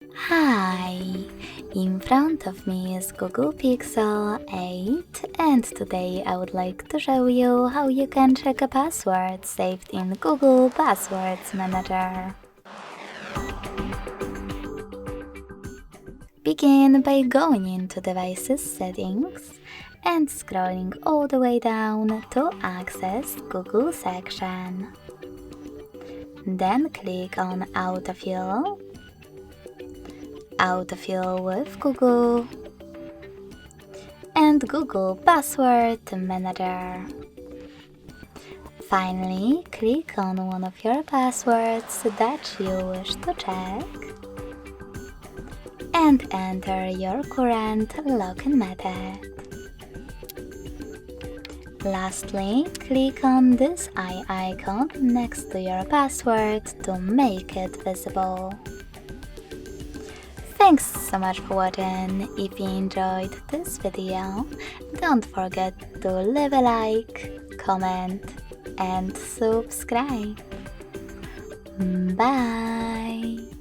Hi! In front of me is Google Pixel 8 and today I would like to show you how you can check a password saved in Google Passwords Manager. Begin by going into Devices Settings and scrolling all the way down to access Google section. Then click on Autofill with Google, and Google Password Manager. Finally, click on one of your passwords that you wish to check and enter your current login method. Lastly, click on this eye icon next to your password to make it visible. Thanks so much for watching. If you enjoyed this video, don't forget to leave a like, comment and subscribe. Bye!